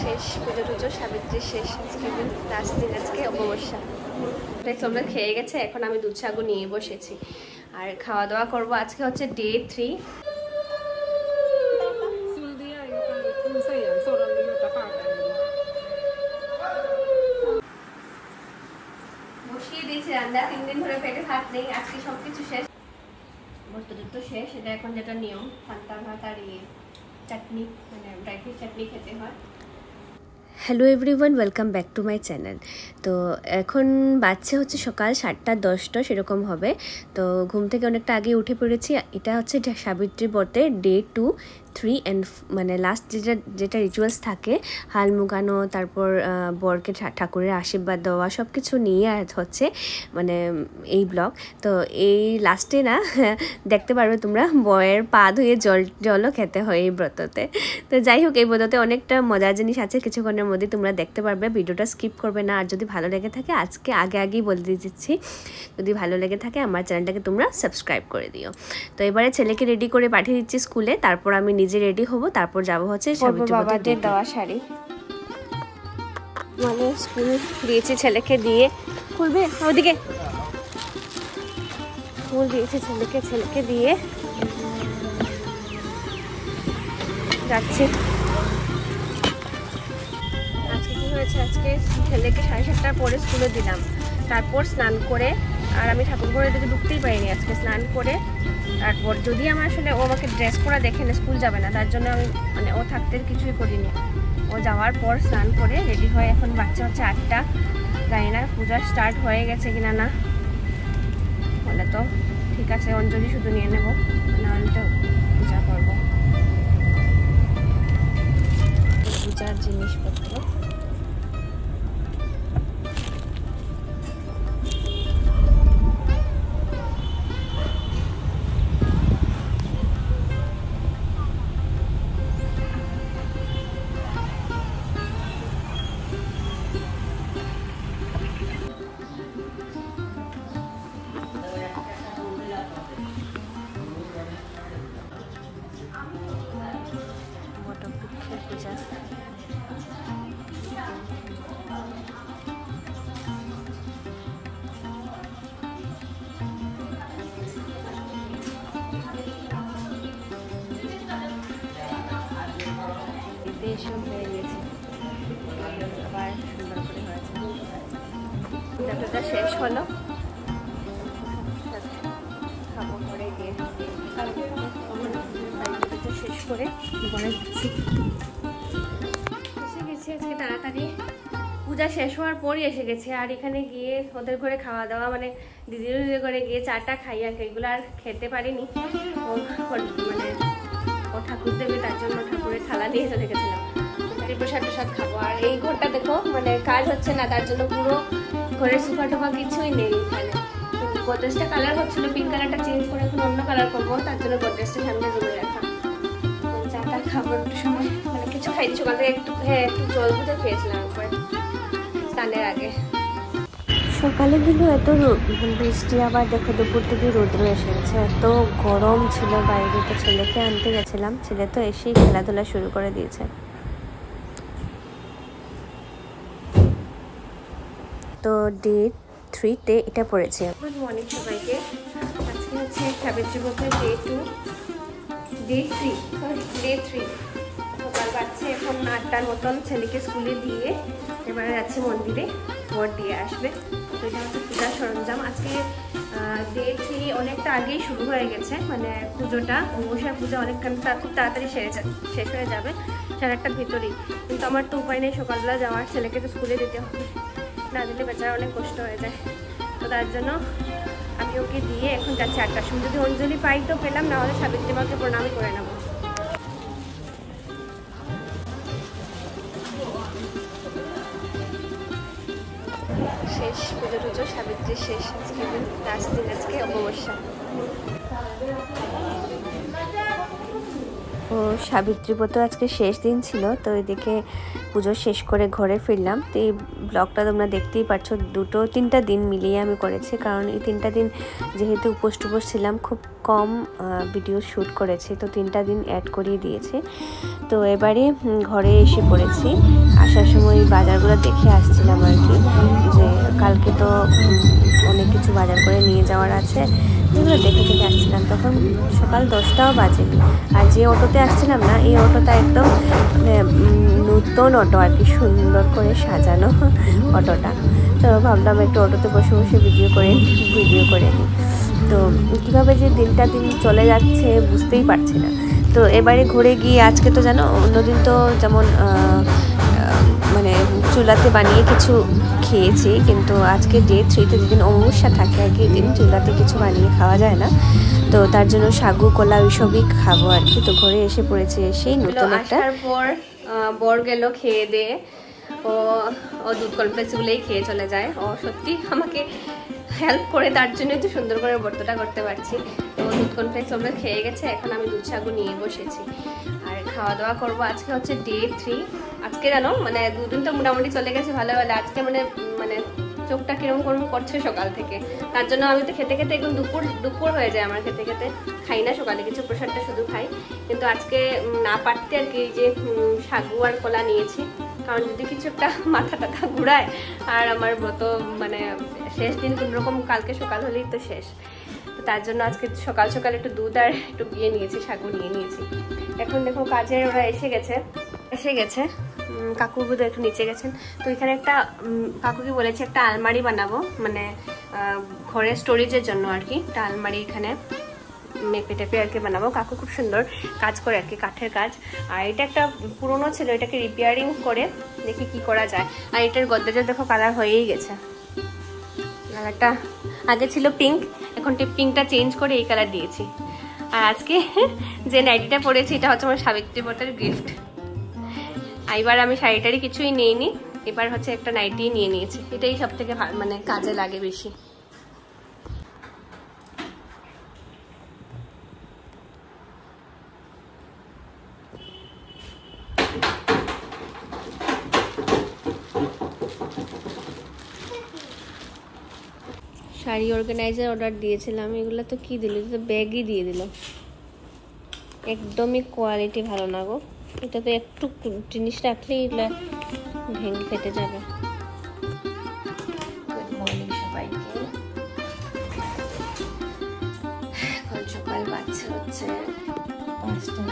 শেষ পুজো টুজো সাবিত্রী শেষ, আজকে লাস্ট দিন, আজকে অমাবস্যা। তোমরা খেয়ে গেছে, এখন আমি দুধ সাগু নিয়ে বসেছি আর খাওয়া দাওয়া করবো। আজকে হচ্ছে ডে 3। বসিয়ে দিয়েছি রান্না, 3 দিন ধরে পেটে ভাত নেই, আজকে সবকিছু শেষ, বস্তুটা তো শেষ। এটা এখন যেটা নিয়ম, পান্তা ভাত আর চাটনি, মানে ড্রাই ফ্রুট চাটনি খেতে হয়। Hello everyone, welcome back to my channel. তো এখন বাচ্চা হচ্ছে সকাল 7টা-10টা সেরকম হবে। তো ঘুম থেকে অনেকটা আগে উঠে পড়েছি। এটা হচ্ছে সাবিত্রী ব্রতের ডে 2, 3 অ্যান্ড মানে লাস্ট যেটা রিচুয়ালস থাকে, হাল মুগানো, তারপর বরকে ঠাকুরের আশীর্বাদ দেওয়া, সব কিছু নিয়ে আর হচ্ছে মানে এই ব্লগ। তো এই লাস্টে না দেখতে পারবে তোমরা বয়ের পা ধুয়ে জলও খেতে হয় এই ব্রততে। তো যাই হোক, এই ব্রততে অনেকটা মজার জিনিস আছে, কিছুক্ষণের মধ্যে তোমরা দেখতে পারবে, ভিডিওটা স্কিপ করবে না। আর যদি ভালো লেগে থাকে, আজকে আগেই বলে দিচ্ছি, যদি ভালো লেগে থাকে আমার চ্যানেলটাকে তোমরা সাবস্ক্রাইব করে দিও। তো এবারে ছেলেকে রেডি করে পাঠিয়ে দিচ্ছি স্কুলে, তারপর আমি নিজে রেডি হব, তারপর যাব হচ্ছে বাবাদের দেওয়া শাড়ি, মানে স্কুল দিয়েছি ছেলেকে দিয়ে, খুলবে ওদিকে, স্কুল দিয়েছি ছেলেকে দিয়ে যাচ্ছি। আজকে কি হয়েছে, আজকে ছেলেকে 7:30টার পরে স্কুলে দিলাম, তারপর স্নান করে, আর আমি ঠাকুর ঘরে দিকে ঢুকতেই পারিনি আজকে, স্নান করে তারপর যদি আমার আসলে ও আমাকে ড্রেস করা দেখে না, স্কুল যাবে না, তার জন্য আমি মানে ও থাকতে কিছুই করিনি। ও যাওয়ার পর স্নান করে রেডি হয়ে এখন বাচ্চা হচ্ছে 8টা, জানি না পূজা স্টার্ট হয়ে গেছে কিনা, না বলে তো ঠিক আছে, অঞ্জলি শুধু নিয়ে নেবো, নাহলে তো পূজা করবো। পূজার জিনিসপত্র পূজা এসব হয়ে গেছে, আবার সুন্দর করে হয়েছে। পূজাটা শেষ হলো, খাবো করে গিয়ে শেষ করে ঘরে যাচ্ছি। এসে গেছি আজকে তাড়াতাড়ি, পূজা শেষ হওয়ার পরই এসে গেছে। আর এখানে গিয়ে ওদের ঘরে খাওয়া দাওয়া, মানে দিদির ঘরে গিয়ে চাটা খাই, আর এগুলো আর খেতে পারিনি। ও মানে ও ঠাকুর দেবে, তার জন্য ঠাকুরের থালা নিয়ে চলে গেছিলাম, প্রসাদ খাবো। আর এই ঘরটা দেখো, মানে কাজ হচ্ছে না, তার জন্য পুরো ঘরের সোফা টোফা কিছুই নেই এখানে। গোদরেজটা কালার হচ্ছিল, পিঙ্ক কালারটা চেঞ্জ করে এখন অন্য কালার করবো, তার জন্য গোদরেজটা সামনে জমে রাখা। চাটা খাবো একটু সময়, মানে কিছু খাইছি সকাল থেকে, একটু জল বুঝে খেয়েছিলাম একবার স্নানের আগে। সকালে কিন্তু এত বৃষ্টি, আবার দেখো দুপুর থেকে রৌদ্র এসে গেছে, এত গরম ছিল বাইরে। তো ছেলেকে আনতে গেছিলাম, ছেলে তো এসেই খেলাধুলা শুরু করে দিয়েছে। তো ডে 3-তে এটা পড়েছে। গুড মর্নিং সবাইকে, আজকে হচ্ছে সাবিত্রী ব্রতের ডে 3। সকাল বাচ্চা এখন 8টার মতন, ছেলেকে স্কুলে দিয়ে এবারে যাচ্ছে মন্দিরে, বর দিয়ে আসবে। তো এটা হচ্ছে পূজার সরঞ্জাম। আজকে ডে 3 অনেকটা আগেই শুরু হয়ে গেছে, মানে পুজোটা, অমাবস্যার পূজা অনেকখানটা খুব তাড়াতাড়ি শেষ হয়ে যাবে 8:30টার ভিতরেই। কিন্তু আমার তো উপায় নেই, সকালবেলা যাওয়ার, ছেলেকে তো স্কুলে দিতে হবে, না দিলে বেচারা অনেক কষ্ট হয়ে যায়। তো তার জন্য আমি ওকে দিয়ে এখন যাচ্ছি 8টার সময়। যদি অঞ্জলি পাই তো পেলাম, না হলে সাবিত্রী মাকে প্রণামই করে নেবো। শেষ পুজো টুজো সাবিত্রী শেষ, আজকে লাস্ট দিন, আজকে অমাবস্যা। ও সাবিত্রী ব্রত আজকে শেষ দিন ছিল, তো এদিকে পুজো শেষ করে ঘরে ফিরলাম। তো এই ব্লগটা তোমরা দেখতেই পাচ্ছ, 2-3টা দিন মিলিয়ে আমি করেছি, কারণ এই 3টা দিন যেহেতু উপোস টুপোস ছিলাম, খুব কম ভিডিও শ্যুট করেছি, তো 3টা দিন অ্যাড করিয়ে দিয়েছি। তো এবারে ঘরে এসে পড়েছি। আসার সময় বাজারগুলো দেখে আসছিলাম আর কি, যে কালকে তো অনেক কিছু বাজার করে নিয়ে যাওয়ার আছে, যেগুলো দেখে দেখে আসছিলাম। তখন সকাল 10টাও বাজেনি। আর যে অটোতে আসছিলাম না, এই অটোটা একদম নতুন অটো আর কি, সুন্দর করে সাজানো অটোটা। তো ভাবলাম একটু অটোতে বসে বসে ভিডিও করে নিই। তো কীভাবে যে দিন চলে যাচ্ছে বুঝতেই পারছি না। তো এবারে ঘুরে গিয়ে আজকে তো জানো, অন্যদিন তো যেমন মানে চুলাতে বানিয়ে কিছু খেয়েছি, কিন্তু আজকে ডে 3তে যেদিন অমাবস্যা থাকে আর কি, দিন চুলাতে কিছু বানিয়ে খাওয়া যায় না, তো তার জন্য সাগু কলা ওইসবই খাবো আর কি। তো ঘরে এসে পড়েছে, এসেই নতুন একটা বর গেল খেয়ে দিয়ে, ও দুধ কনফ্লেক্সগুলোই খেয়ে চলে যায়। ও সত্যি আমাকে হেল্প করে, তার জন্যই তো সুন্দর করে ব্রতটা করতে পারছি। তো দুধ কনফ্লেক্স আমরা খেয়ে গেছে, এখন আমি দুধ সাগু নিয়ে বসেছি আর খাওয়া দাওয়া করবো। আজকে হচ্ছে ডে 3। আজকে জানো মানে 2 দিন তো মোটামুটি চলে গেছে ভালো ভালো, আজকে মানে চোখটা কিরকম করছে সকাল থেকে। তার জন্য আমি তো খেতে খেতে এখন দুপুর হয়ে যায় আমার, খেতে খেতে খাই না সকালে কিছু, প্রসাদটা শুধু খাই। কিন্তু আজকে না পারতে আর কি, যে সাগু আর কলা নিয়েছি, কারণ যদি কিছু একটা মাথা টাথা ঘুরায়, আর আমার ব্রত মানে শেষ দিন কোনোরকম, কালকে সকাল হলেই তো শেষ। তো তার জন্য আজকে সকাল সকাল একটু দুধ আর একটু নিয়েছি, সাগু নিয়ে নিয়েছি। এখন দেখো কাজের ওরা এসে গেছে। কাকু বোধহয় একটু নিচে গেছেন। তো এখানে একটা কাকুকে বলেছি একটা আলমারি বানাবো, মানে ঘরের স্টোরেজের জন্য আর কি, একটা আলমারি এখানে মেপে টেপে আর কি বানাবো। কাকু খুব সুন্দর কাজ করে আর কি, কাঠের কাজ। আর এটা একটা পুরোনো ছিল, এটাকে রিপেয়ারিং করে দেখি কি করা যায়। আর এটার গদ্রেজের দেখো কালার হয়েই গেছে, কালারটা আগে ছিল পিঙ্ক, এখন পিঙ্কটা চেঞ্জ করে এই কালার দিয়েছি। আর আজকে যে নাইটিটা পরেছি, এটা হচ্ছে আমার সাবিত্রী ব্রতের গিফট। এবার আমি শাড়িটারি কিছুই নিইনি, এবার হচ্ছে একটা নাইটি নিয়ে নিয়েছি। এটাই সব থেকে মানে কাজে লাগে বেশি। শাড়ি অর্গানাইজার অর্ডার দিয়েছিলাম, এগুলো তো কি দিল, তো ব্যাগই দিয়ে দিল। একদমই কোয়ালিটি ভালো না গো, এটা তো একটু জিনিস রাখলেই এগুলো ভেঙে ফেটে যাবে। গুড মর্নিং সবাইকে। এখন সকাল বাজছে হচ্ছে 5টা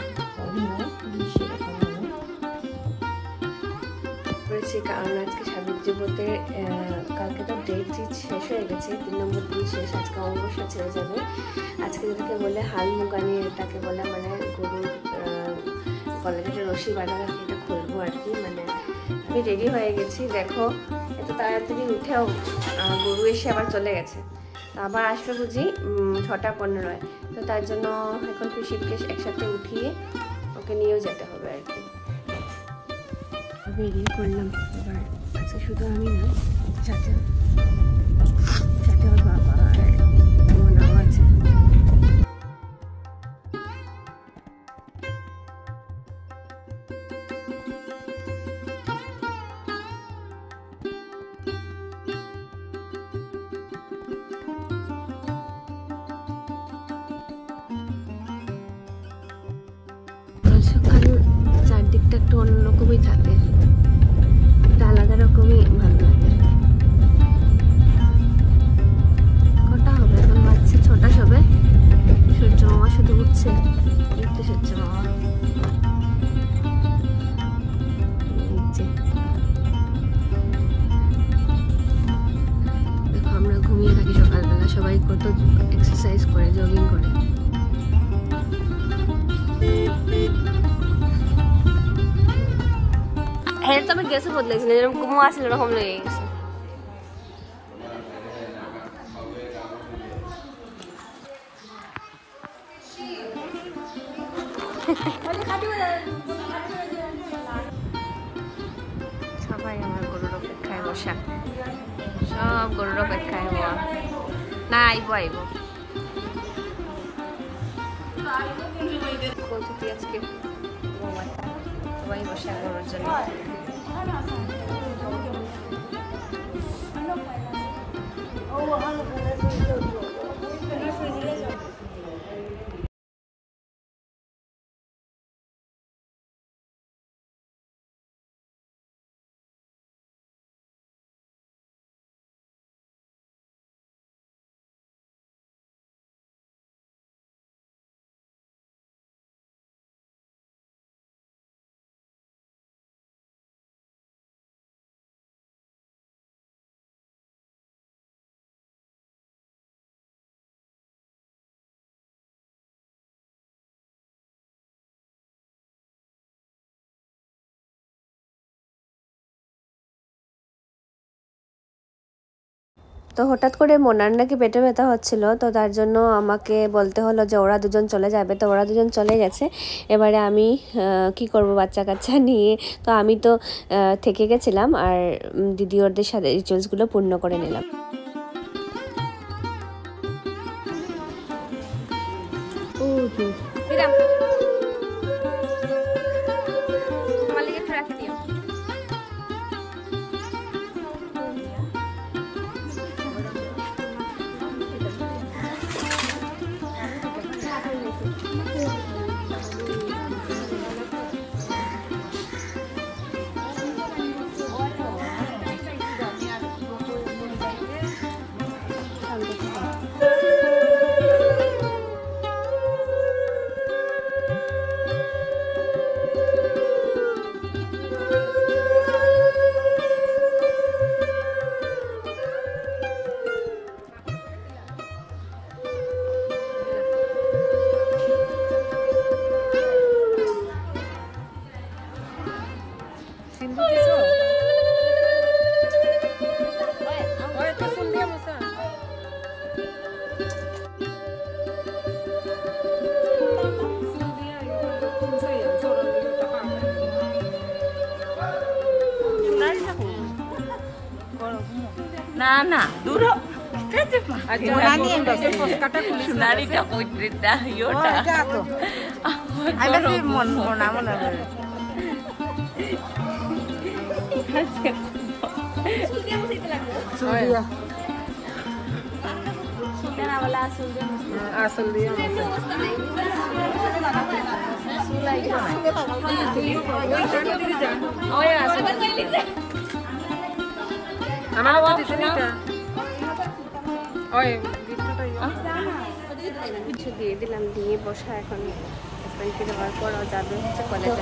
করেছি, কারণ আজকে সাবিত্রী ব্রতে কালকে তো ডে 3 শেষ হয়ে গেছে, 3 নম্বর দিন শেষ, আজকে অমাবস্যা ছেড়ে যাবে। আজকে যেটাকে বলে হাল মুগানি, এটাকে বলে মানে গরুর কলেজের রশি বাঁধা, এটা খুলবো আর কি। মানে আমি রেডি হয়ে গেছি, দেখো এত তাড়াতাড়ি উঠেও গরু এসে আবার চলে গেছে, আবার আসবে বুঝি 6টা 15-এ। তো তার জন্য এখন শিবকে একসাথে উঠিয়ে ওকে নিয়েও যেতে হবে আর কি। বেরিয়ে পড়লাম এবার। আজকে শুধু আমি না, সাথে ওর বাবা আর বোনও আছে। সকাল চারদিকটা একটু অন্যরকমই থাকে, আলাদা রকমই ভালো লাগে। কটা হবে এখন? বাজছে 6টা সবে। সূর্য মামা শুধু উঠছে, দেখতে সূর্য মামা দেখো। আমরা ঘুমিয়ে থাকি সকালবেলা, সবাই কত এক্সারসাইজ করে, জগিং করে। হ্যাঁ, তবে গেছে বদলেছে না, যেরকম ঘুমো আসলে এরকম লেগে গেছে। সবাই আমার গরুর অপেক্ষায় বসা, সব গরুর অপেক্ষায় হওয়া। না আইব কৌতুকি আজকে বৌমাতা সবাই বসে গরুর জন্য। তো হঠাৎ করে মোনার নাকি পেটে ব্যথা হচ্ছিল, তো তার জন্য আমাকে বলতে হলো যে ওরা দুজন চলে যাবে। তো ওরা দুজন চলে গেছে, এবারে আমি কি করব বাচ্চা কাচ্চা নিয়ে। তো আমি তো থেকে গেছিলাম আর দিদি ওদের সাথে রিচুয়ালসগুলো পূর্ণ করে নিলাম। না না দূর সোনারিটা কইটা ইয়োটা আইবা কি মন মনা মনা করে সুদিয়া সুদিয়া वाला আসল দিয়া ওই আসল আমার বাবা দিতেনিটা ওই কিছু দিয়ে দিলাম, দিয়ে বসা এখন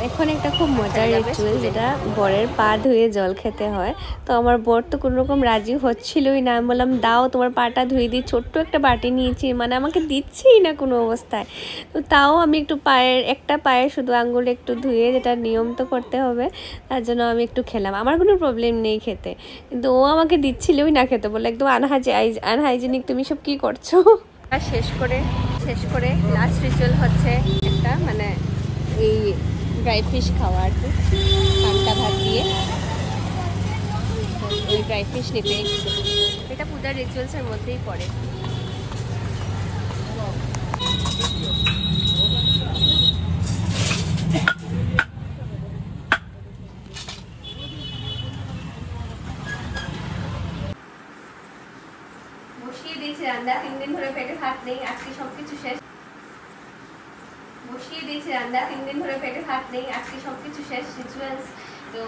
এখন একটা খুব মজার রিচুয়াল, যেটা বরের পা ধুয়ে জল খেতে হয়। তো আমার বর তো কোনো রকম রাজি হচ্ছিলই না। আমি বললাম দাও তোমার পাটা ধুয়ে দিই, ছোট্ট একটা বাটি নিয়েছি, মানে আমাকে দিচ্ছেই না কোনো অবস্থায়। তো তাও আমি একটু একটা পায়ের শুধু আঙ্গুল একটু ধুয়ে, যেটা নিয়ম তো করতে হবে, তার জন্য আমি একটু খেলাম। আমার কোনো প্রবলেম নেই খেতে, কিন্তু ও আমাকে দিচ্ছিলই না খেতে, বলে একদম আনহাইজেনিক, তুমি সব কি করছো। শেষ করে লাস্ট রিচুয়াল হচ্ছে একটা, মানে এই ড্রাই ফিশ খাওয়া আর কি, পান্তা ভাত দিয়ে ওই ড্রাই ফিশ নিতে এসেছে। এটা পূজার রিচুয়ালসের মধ্যেই পড়ে। বসিয়ে দিয়েছি রান্না, 3 দিন ধরে পেটে ভাত নেই, আজকে সবকিছু শেষ। রিচুয়ালস তো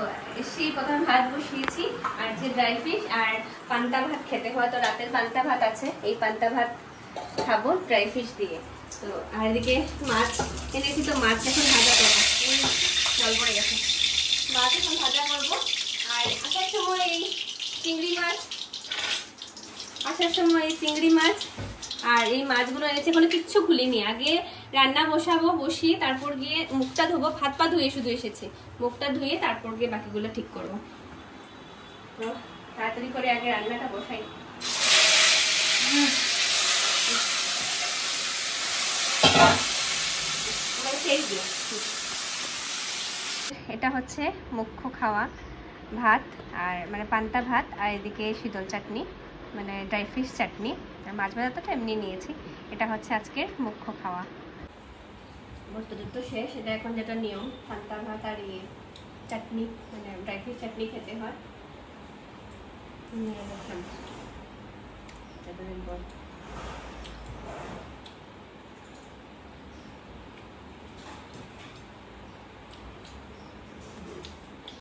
সেই প্রথমে ভাত বসিয়েছি, আর যে ড্রাই ফিশ আর পান্তা ভাত খেতে হয়, তো রাতের পান্তা ভাত আছে, এই পান্তা ভাত খাবো ড্রাই ফিশ দিয়ে। তো আর এদিকে মাছ এনেছি, তো মাছ এখন ভাজা করবো, জল পড়ে গেছে, মাছ এখন ভাজা করবো। আর আসার সময় এই চিংড়ি মাছ আর এই মাছগুলো এনেছে, কোনো কিচ্ছু খুলিনি। আগে রান্না বসিয়ে তারপর গিয়ে মুখটা ধোবো, হাত পা ধুয়ে শুধু এসেছি, মুখটা ধুয়ে তারপর গিয়ে বাকিগুলো ঠিক করবো। তাড়াতাড়ি করে আগে রান্নাটা বসাই। এটা হচ্ছে মুখ্য খাওয়া ভাত, আর মানে পান্তা ভাত, আর এদিকে শীতল চাটনি, মানে ড্রাই ফিশ চাটনি, আর মাছ ভাজা তো এমনি নিয়েছি। এটা হচ্ছে আজকের মুখ্য খাওয়া। বস্তুটা তো শেষ, এটা এখন যেটা নিয়ম পান্তা ভাত আর চাটনি মানে ড্রাই ফিশ চাটনি খেতে হয়। এতদিন পর